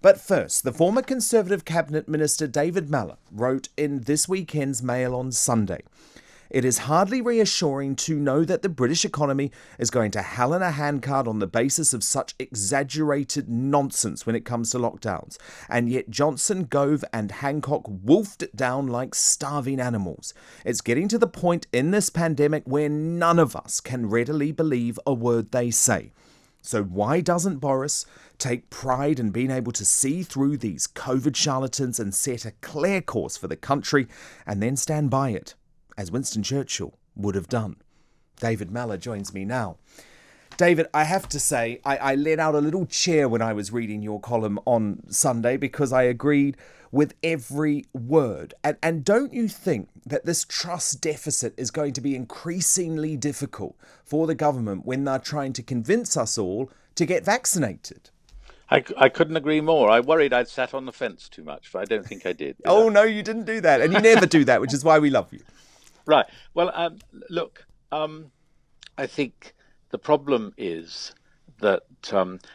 But first, the former Conservative Cabinet Minister David Mellor wrote in this weekend's Mail on Sunday, "It is hardly reassuring to know that the British economy is going to hell in a handcart on the basis of such exaggerated nonsense when it comes to lockdowns. And yet Johnson, Gove and Hancock wolfed it down like starving animals. It's getting to the point in this pandemic where none of us can readily believe a word they say. So why doesn't Boris take pride in being able to see through these COVID charlatans and set a clear course for the country and then stand by it, as Winston Churchill would have done?" David Mellor joins me now. David, I have to say, I let out a little cheer when I was reading your column on Sunday because I agreed with every word. And don't you think that this trust deficit is going to be increasingly difficult for the government when they're trying to convince us all to get vaccinated? I couldn't agree more. I worried I'd sat on the fence too much, but I don't think I did. Oh, no, you didn't do that. And you never do that, which is why we love you. Right. Well, look, I think the problem is that,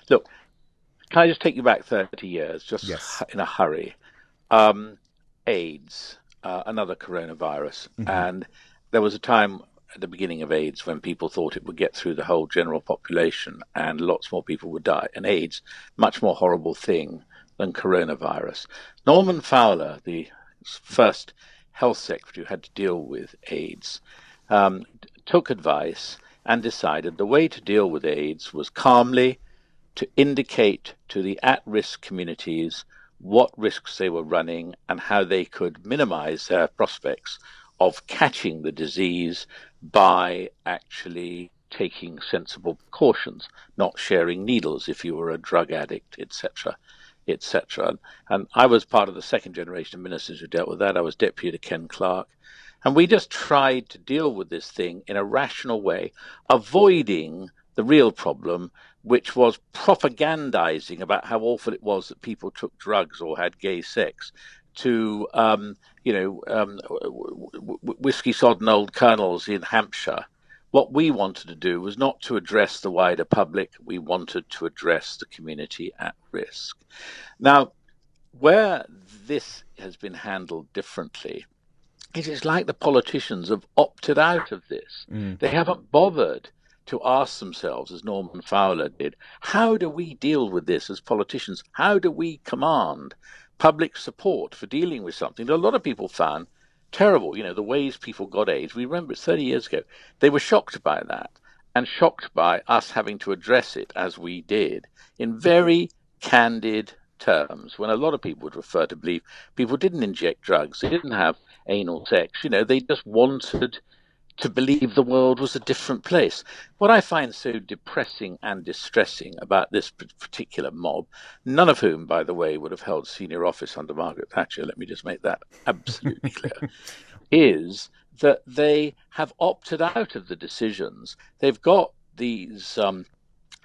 look, can I just take you back 30 years, just Yes. in a hurry? AIDS, another coronavirus. Mm-hmm. And there was a time at the beginning of AIDS when people thought it would get through the whole general population and lots more people would die. And AIDS, much more horrible thing than coronavirus. Norman Fowler, the first health secretary who had to deal with AIDS, took advice and decided the way to deal with AIDS was calmly to indicate to the at-risk communities what risks they were running and how they could minimize their prospects of catching the disease by actually taking sensible precautions, not sharing needles if you were a drug addict, etc., etc. And I was part of the second generation of ministers who dealt with that. I was deputy to Ken Clarke. And we just tried to deal with this thing in a rational way, avoiding the real problem, which was propagandizing about how awful it was that people took drugs or had gay sex to, whiskey-sodden old colonels in Hampshire. What we wanted to do was not to address the wider public. We wanted to address the community at risk. Now, where this has been handled differently, it is like the politicians have opted out of this. They haven't bothered to ask themselves, as Norman Fowler did, how do we deal with this as politicians? How do we command public support for dealing with something that a lot of people found terrible? You know, the ways people got AIDS. We remember it 30 years ago. They were shocked by that and shocked by us having to address it as we did in very candid terms, when a lot of people would refer to believe people didn't inject drugs, they didn't have anal sex, they just wanted to believe the world was a different place. What I find so depressing and distressing about this particular mob, none of whom, by the way, would have held senior office under Margaret Thatcher, let me just make that absolutely clear, is that they have opted out of the decisions. They've got these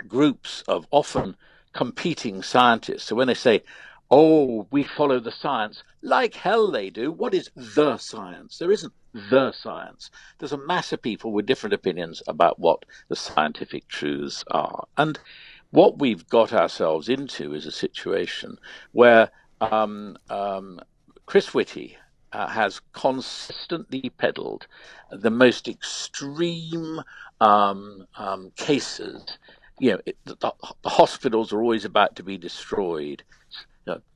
groups of often competing scientists. So when they say, oh, we follow the science, like hell they do. What is the science? There isn't the science. There's a mass of people with different opinions about what the scientific truths are. And what we've got ourselves into is a situation where Chris Whitty has consistently peddled the most extreme cases. The hospitals are always about to be destroyed.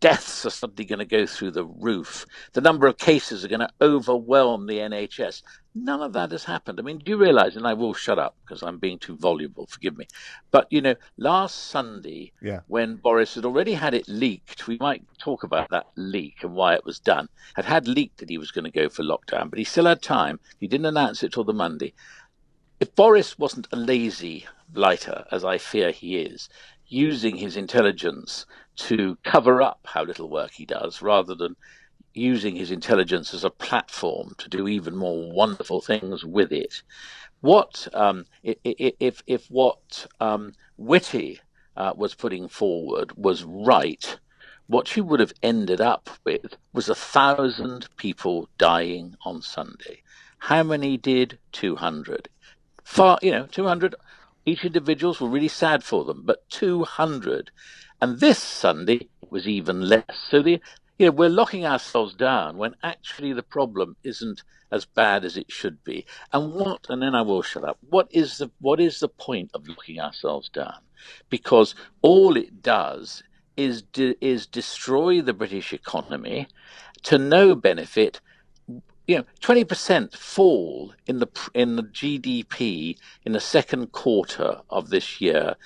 Deaths are suddenly going to go through the roof. The number of cases are going to overwhelm the NHS. None of that has happened. I mean, do you realize, and I will shut up because I'm being too voluble, forgive me. But, last Sunday, when Boris had already had it leaked, we might talk about that leak and why it was done, had leaked that he was going to go for lockdown, but he still had time. He didn't announce it till the Monday. If Boris wasn't a lazy blighter, as I fear he is, using his intelligence to cover up how little work he does, rather than using his intelligence as a platform to do even more wonderful things with it, if what Whitty was putting forward was right, what you would have ended up with was 1,000 people dying on Sunday. How many did? 200. 200. Each individuals were really sad for them, but 200. And this Sunday it was even less. So we're locking ourselves down when actually the problem isn't as bad as it should be. And then I will shut up. What is the point of locking ourselves down? Because all it does is destroy the British economy to no benefit. 20% fall in the GDP in the second quarter of this year.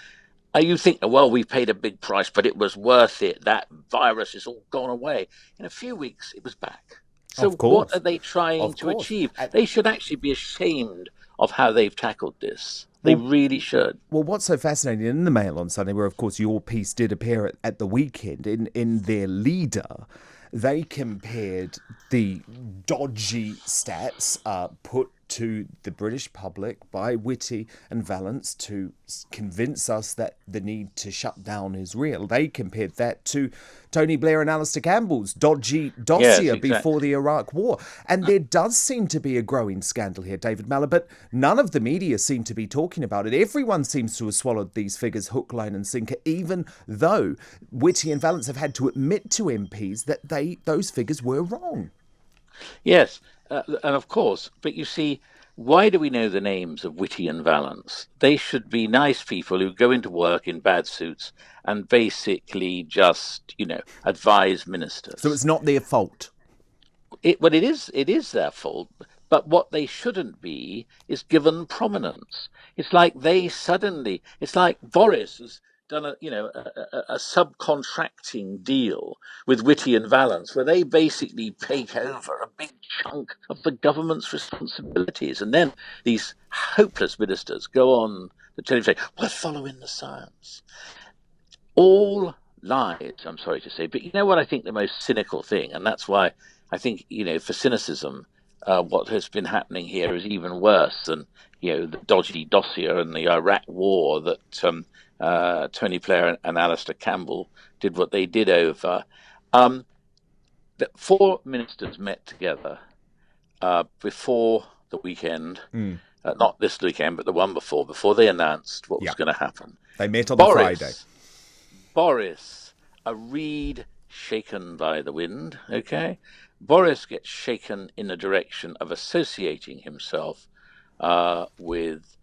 You think, well, we paid a big price, but it was worth it. That virus is all gone away. In a few weeks, it was back. So Of what course. are they trying Of to course. achieve? They should actually be ashamed of how they've tackled this. They Well, really should. Well, what's so fascinating in the Mail on Sunday, where of course your piece did appear at the weekend, in their leader, they compared the dodgy stats put to the British public by Whitty and Vallance to convince us that the need to shut down is real. They compared that to Tony Blair and Alistair Campbell's dodgy Yes, dossier exactly. before the Iraq War. And there does seem to be a growing scandal here, David Mellor, but none of the media seem to be talking about it. Everyone seems to have swallowed these figures hook, line and sinker, even though Whitty and Vallance have had to admit to MPs that those figures were wrong. Yes, and of course, but you see, why do we know the names of Whitty and Vallance? They should be nice people who go into work in bad suits and basically just, advise So ministers. it's not their fault. It is their fault, but what they shouldn't be is given prominence. It's like Boris has done a subcontracting deal with Whitty and Vallance, where they basically take over a big chunk of the government's responsibilities, and then these hopeless ministers go on the television saying, "We're following the science." All lies, I'm sorry to say. But you know what I think the most cynical thing, and that's why I think, for cynicism, what has been happening here is even worse than, the dodgy dossier and the Iraq war that Tony Blair and Alistair Campbell did what they did over. The four ministers met together before the weekend, not this weekend, but the one before they announced what was Yeah. going to happen. They met on the Friday. Boris, a reed shaken by the wind, okay? Boris gets shaken in the direction of associating himself with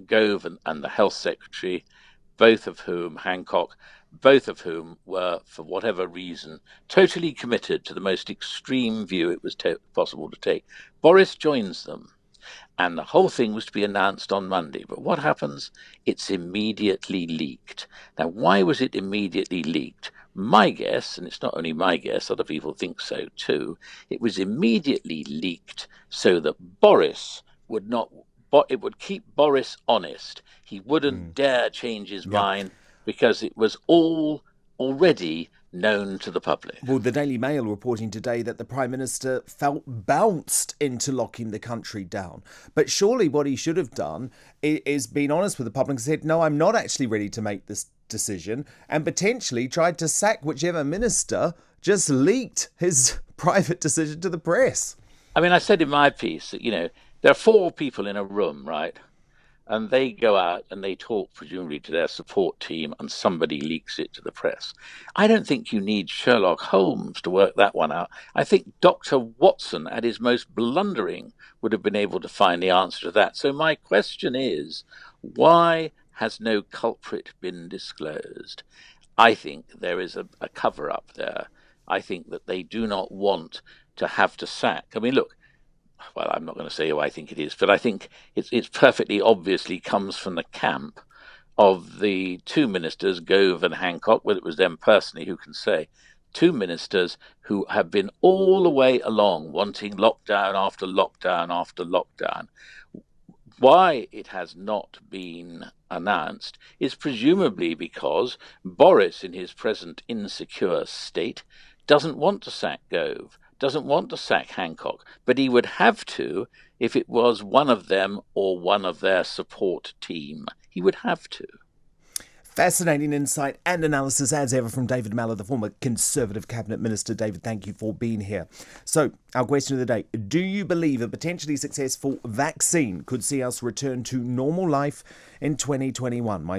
Gove and the Health Secretary, both of whom were, for whatever reason, totally committed to the most extreme view it was possible to take. Boris joins them. And the whole thing was to be announced on Monday. But what happens? It's immediately leaked. Now, why was it immediately leaked? My guess, and it's not only my guess, other people think so too, it was immediately leaked so that Boris would not, it would keep Boris honest. He wouldn't dare change his Yeah. mind because it was all already known to the public. Well, the Daily Mail reporting today that the Prime Minister felt bounced into locking the country down. But surely what he should have done is been honest with the public and said, no, I'm not actually ready to make this decision, and potentially tried to sack whichever minister just leaked his private decision to the press. I mean, I said in my piece that, there are four people in a room, right? And they go out and they talk presumably to their support team, and somebody leaks it to the press. I don't think you need Sherlock Holmes to work that one out. I think Dr. Watson, at his most blundering, would have been able to find the answer to that. So my question is, why has no culprit been disclosed? I think there is a cover-up there. I think that they do not want to have to sack. I mean, look, well, I'm not going to say who I think it is, but I think it's perfectly obviously comes from the camp of the two ministers, Gove and Hancock, whether it was them personally, who can say, two ministers who have been all the way along wanting lockdown after lockdown after lockdown. Why it has not been announced is presumably because Boris, in his present insecure state, doesn't want to sack Gove, doesn't want to sack Hancock, but he would have to if it was one of them or one of their support team. He would have to. Fascinating insight and analysis as ever from David Mellor, the former Conservative Cabinet Minister. David, thank you for being here. So, our question of the day, do you believe a potentially successful vaccine could see us return to normal life in 2021?